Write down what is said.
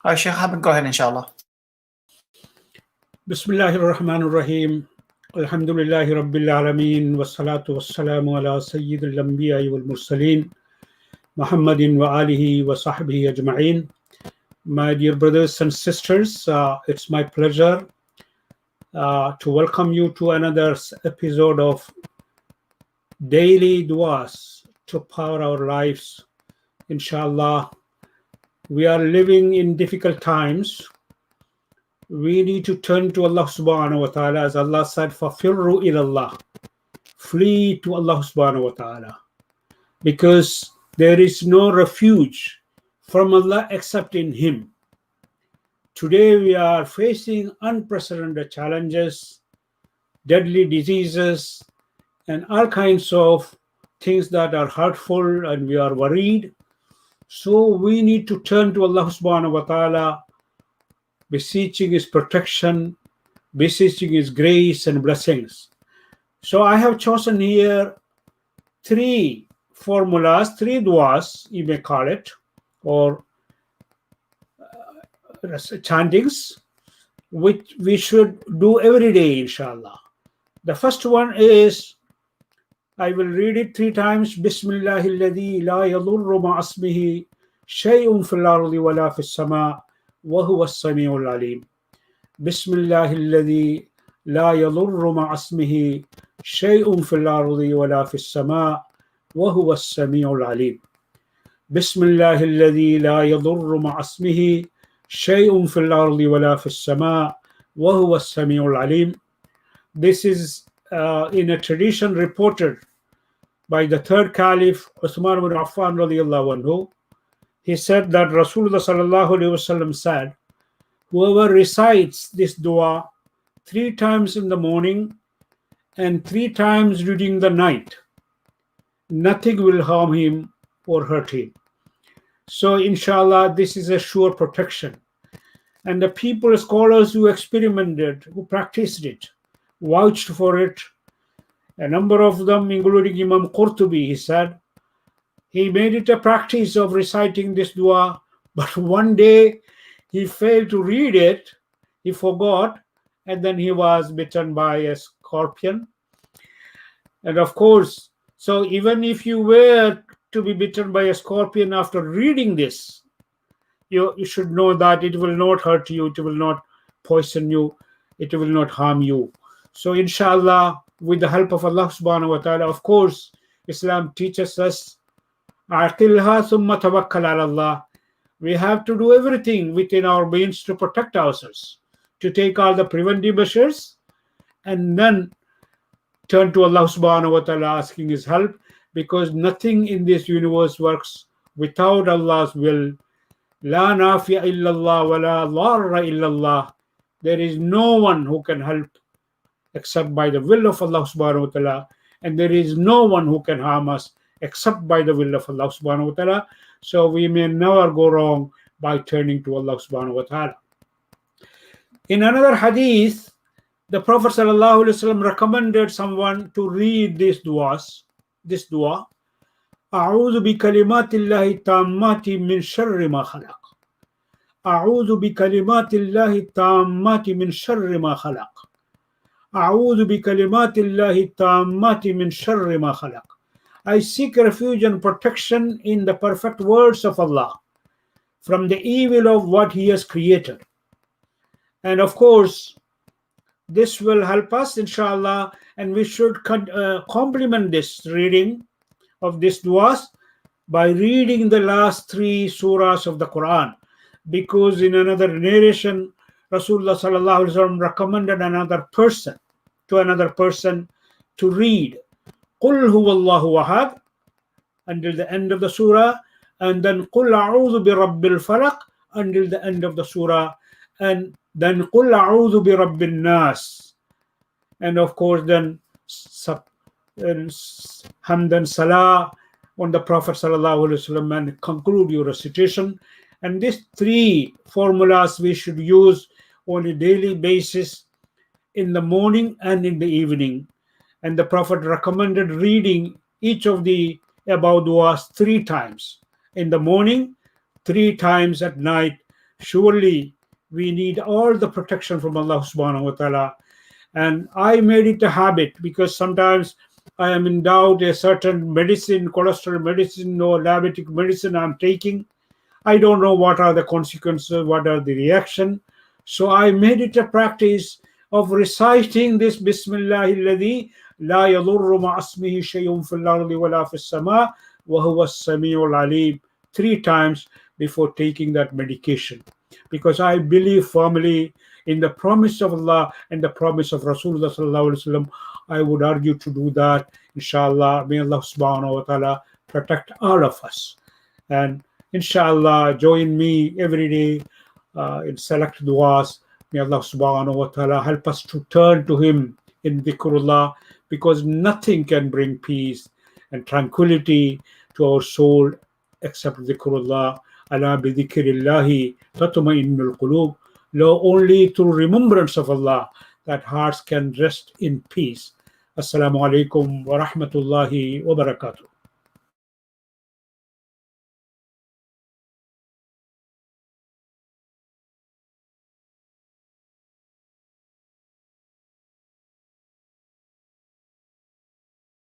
Sheikh Ahmad, go ahead, inshallah. Bismillahirrahmanirrahim. Alhamdulillahi Rabbil Alameen. Wassalatu wassalamu ala Sayyidil Anbiya wal Mursaleen. Muhammadin wa alihi wa sahbihi ajma'in. My dear brothers and sisters, it's my pleasure to welcome you to another episode of Daily Duas to power our lives. Inshallah, we are living in difficult times. We need to turn to Allah subhanahu wa ta'ala, as Allah said, فَفِرُّوا إِلَى اللَّهِ, flee to Allah subhanahu wa ta'ala, because there is no refuge from Allah except in Him. Today we are facing unprecedented challenges, deadly diseases, and all kinds of things that are hurtful, and we are worried. So we need to turn to Allah subhanahu wa ta'ala, beseeching His protection, beseeching His grace and blessings. So I have chosen here three formulas, three duas, you may call it, or chantings, which we should do every day, inshallah. The first one is, I will read it three times. Bismillahilladhi la yadurru ma'asmihi shay'un fil ardi wa la fis sama' وهو السميع العليم. بسم الله الذي لا يضر مع اسمه شيء في الأرض ولا في السماء وهو السميع العليم. بسم الله الذي لا يضر مع اسمه شيء في الأرض ولا في السماء وهو السميع العليم. This is in a tradition reported by the third Caliph Uthman ibn Affan radiallahu anhu. He said that Rasulullah sallallahu alaihi wasallam said, whoever recites this dua three times in the morning and three times during the night, nothing will harm him or hurt him. So inshallah, this is a sure protection. And the people, scholars who experimented, who practiced it, vouched for it. A number of them, including Imam Qurtubi, he said, he made it a practice of reciting this dua, but one day he failed to read it, he forgot, and then he was bitten by a scorpion. And of course, so even if you were to be bitten by a scorpion after reading this, you should know that it will not hurt you, it will not poison you, it will not harm you. So inshallah, with the help of Allah subhanahu wa ta'ala, of course, Islam teaches us, Aqilha thumma tawakkal ala Allah. We have to do everything within our means to protect ourselves, to take all the preventive measures, and then turn to Allah subhanahu wa ta'ala asking His help, because nothing in this universe works without Allah's will. La nafi'a illallah wa la dharra illallah. There is no one who can help except by the will of Allah subhanahu wa ta'ala, and there is no one who can harm us except by the will of Allah subhanahu wa ta'ala. So we may never go wrong by turning to Allah subhanahu wa ta'ala. In another hadith, the Prophet sallallahu alaihi wasallam recommended someone to read this dua. أعوذ بكلمات الله التامات من شر ما خلق. أعوذ بكلمات الله التامات من شر ما خلق. أعوذ بكلمات الله التامات من شر ما خلق. I seek refuge and protection in the perfect words of Allah from the evil of what He has created. And of course, this will help us, inshallah, and we should complement this reading of this duas by reading the last three surahs of the Quran, because in another narration, Rasulullah sallallahu alaihi wasallam recommended another person to read قُلْ هُوَ اللَّهُ أَحَدٌ until the end of the surah, and then قُلْ أَعُوذُ بِرَبِّ الْفَلَقِ until the end of the surah, and then قُلْ أَعُوذُ بِرَبِّ النَّاسِ, and of course then Hamdan Salah on the Prophet sallallahu alaihi wasallam, and conclude your recitation. And these three formulas we should use on a daily basis in the morning and in the evening. And the Prophet recommended reading each of the above duas three times in the morning, three times at night, Surely we need all the protection from Allah subhanahu wa ta'ala. And I made it a habit, because sometimes I am in doubt a certain medicine, cholesterol medicine or diabetic medicine I'm taking. I don't know what are the consequences, what are the reaction. So I made it a practice of reciting this Bismillah alladhi la yadurru ma'asmihi shay'un fil ardi wala fis sama wa huwa as-sami'ul alim 3 times before taking that medication, because I believe firmly in the promise of Allah and the promise of Rasulullah sallallahu alaihi wasallam. I would argue to do that, inshallah. May Allah subhanahu wa ta'ala protect all of us. And inshallah, join me every day in select du'as. May Allah subhanahu wa ta'ala help us to turn to Him in dhikrullah, because nothing can bring peace and tranquility to our soul except dhikrullah. Ala bi dhikrillahi tatma'innul qulub. Only through remembrance of Allah that hearts can rest in peace. Assalamu alaikum wa rahmatullahi wa barakatuh.